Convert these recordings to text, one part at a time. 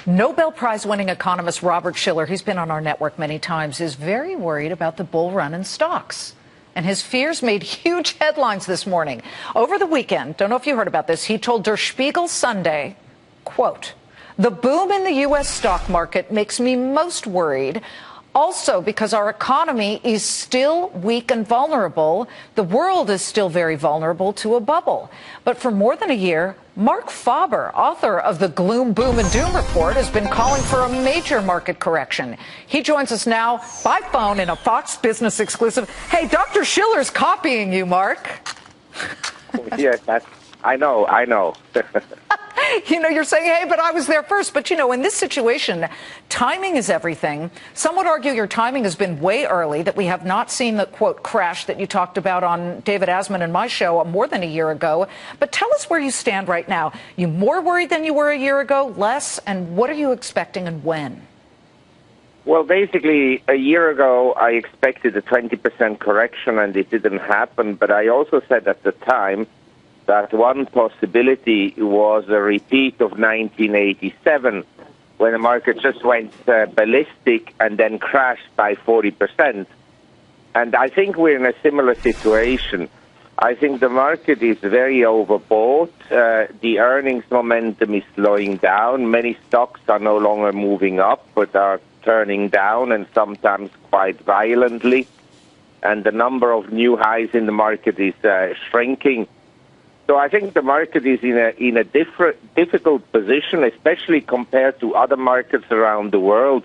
Nobel Prize-winning economist Robert Shiller, he's been on our network many times, is very worried about the bull run in stocks. And his fears made huge headlines this morning. Over the weekend, don't know if you heard about this, he told Der Spiegel Sunday, quote, "The boom in the U.S. stock market makes me most worried. Also, because our economy is still weak and vulnerable, the world is still very vulnerable to a bubble." But for more than a year, Marc Faber, author of the Gloom, Boom and Doom report, has been calling for a major market correction. He joins us now by phone in a Fox Business exclusive. Hey, Dr. Schiller's copying you, Mark. Yes, I know. You know, you're saying, hey, but I was there first. But, you know, in this situation, timing is everything. Some would argue your timing has been way early, that we have not seen the, quote, crash that you talked about on David Asman and my show more than a year ago. But tell us where you stand right now. You more worried than you were a year ago, less? And what are you expecting and when? Well, basically, a year ago, I expected a 20% correction, and it didn't happen. But I also said at the time that one possibility was a repeat of 1987, when the market just went ballistic and then crashed by 40%. And I think we're in a similar situation. I think the market is very overbought. The earnings momentum is slowing down. Many stocks are no longer moving up, but are turning down, and sometimes quite violently. And the number of new highs in the market is shrinking. So I think the market is in a difficult position, especially compared to other markets around the world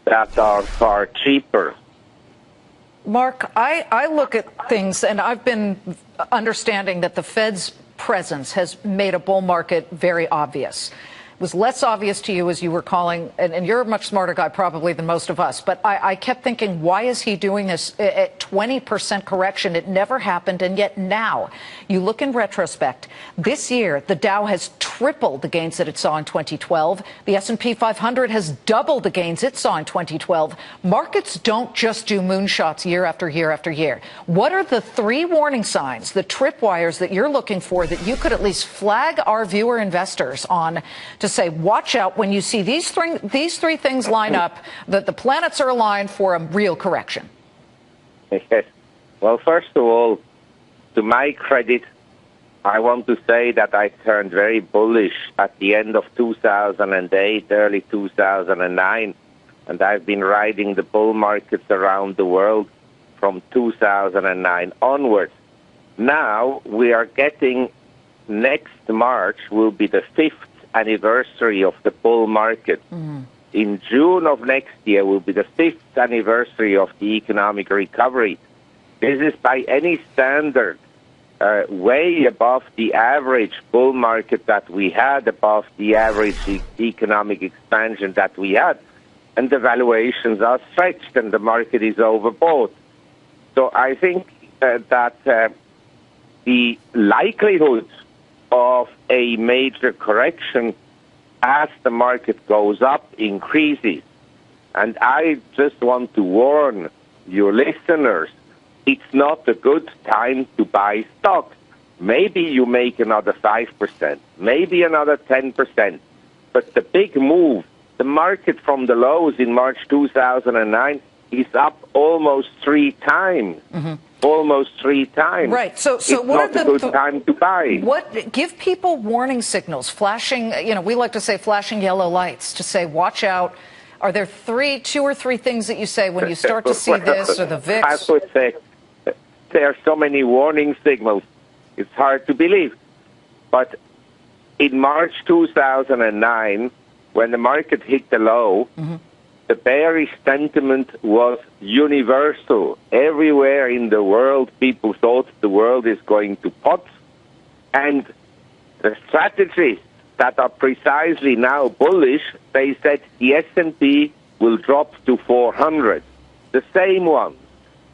that are far cheaper. Mark, I look at things, and I've been understanding that the Fed's presence has made a bull market very obvious. It was less obvious to you as you were calling, and you're a much smarter guy probably than most of us, but I kept thinking, why is he doing this at 20% correction? It never happened, and yet now, you look in retrospect, this year the Dow has tripled the gains that it saw in 2012. The S&P 500 has doubled the gains it saw in 2012. Markets don't just do moonshots year after year after year. What are the three warning signs, the tripwires that you're looking for that you could at least flag our viewer investors on to say, watch out when you see these three things line up, that the planets are aligned for a real correction? Yes. Well, first of all, to my credit, I want to say that I turned very bullish at the end of 2008, early 2009, and I've been riding the bull markets around the world from 2009 onwards. Now we are getting, next March will be the 5th anniversary of the bull market. In June of next year will be the 5th anniversary of the economic recovery. This is by any standard way above the average bull market that we had, above the average economic expansion that we had. And the valuations are stretched and the market is overbought. So I think that the likelihood of a major correction as the market goes up increases. And I just want to warn your listeners, it's not a good time to buy stocks. Maybe you make another 5%, maybe another 10%. But the big move, the market from the lows in March 2009 is up almost 3 times. Almost 3 times. Right. So it's what not are a good time to buy. What give people warning signals, flashing? You know, we like to say flashing yellow lights to say, watch out. Are there 2 or 3 things that you say when you start to see this or the VIX? I would say there are so many warning signals. It's hard to believe. But in March 2009, when the market hit the low, the bearish sentiment was universal. Everywhere in the world, people thought the world is going to pot. And the strategists that are precisely now bullish, they said the S&P will drop to 400. The same ones.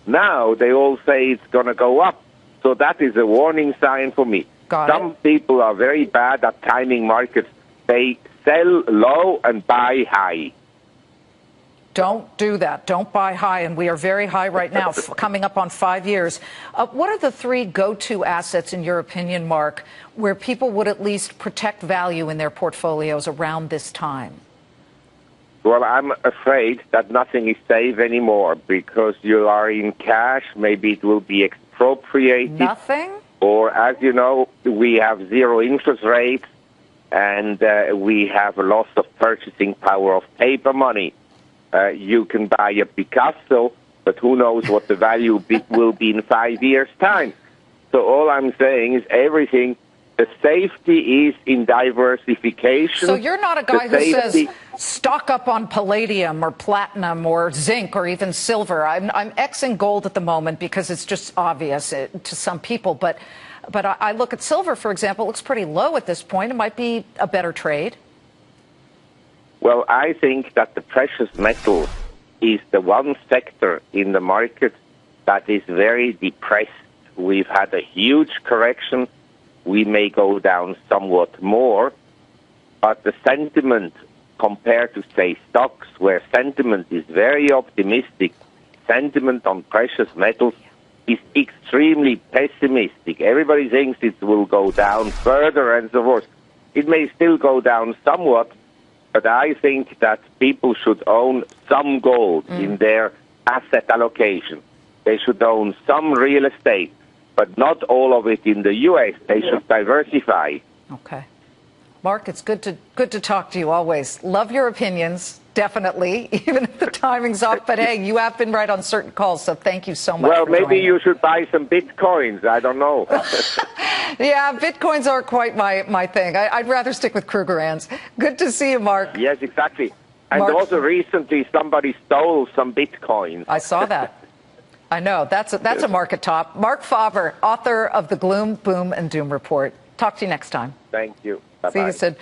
Now they all say it's going to go up. So that is a warning sign for me. Some people are very bad at timing markets. They sell low and buy high. Don't do that. Don't buy high. And we are very high right now, coming up on 5 years. What are the 3 go-to assets, in your opinion, Mark, where people would at least protect value in their portfolios around this time? Well, I'm afraid that nothing is safe anymore because you are in cash. Maybe it will be expropriated. Nothing? Or, as you know, we have zero interest rates and we have a loss of purchasing power of paper money. You can buy a Picasso, but who knows what the value will be in 5 years' time. So all I'm saying is everything. The safety is in diversification. So you're not a guy who says stock up on palladium or platinum or zinc or even silver. I'm Xing gold at the moment because it's just obvious to some people. But I look at silver, for example. It looks pretty low at this point. It might be a better trade. Well, I think that the precious metals is the one sector in the market that is very depressed. We've had a huge correction. We may go down somewhat more, but the sentiment compared to, say, stocks, where sentiment is very optimistic, sentiment on precious metals is extremely pessimistic. Everybody thinks it will go down further and so forth. It may still go down somewhat, but I think that people should own some gold in their asset allocation. They should own some real estate, but not all of it in the U.S. They should diversify. Okay. Marc, it's good to talk to you always. Love your opinions, definitely, even if the timing's off. But, hey, you have been right on certain calls, so thank you so much Well, for maybe you joining. should buy some Bitcoins. I don't know. Yeah, Bitcoins aren't quite my thing. I'd rather stick with Krugerrands. Good to see you, Marc. Yes, exactly. And Marc, also recently somebody stole some Bitcoins. I saw that. I know. That's a market top. Marc Faber, author of the Gloom, Boom, and Doom Report. Talk to you next time. Thank you. Bye-bye. See you soon.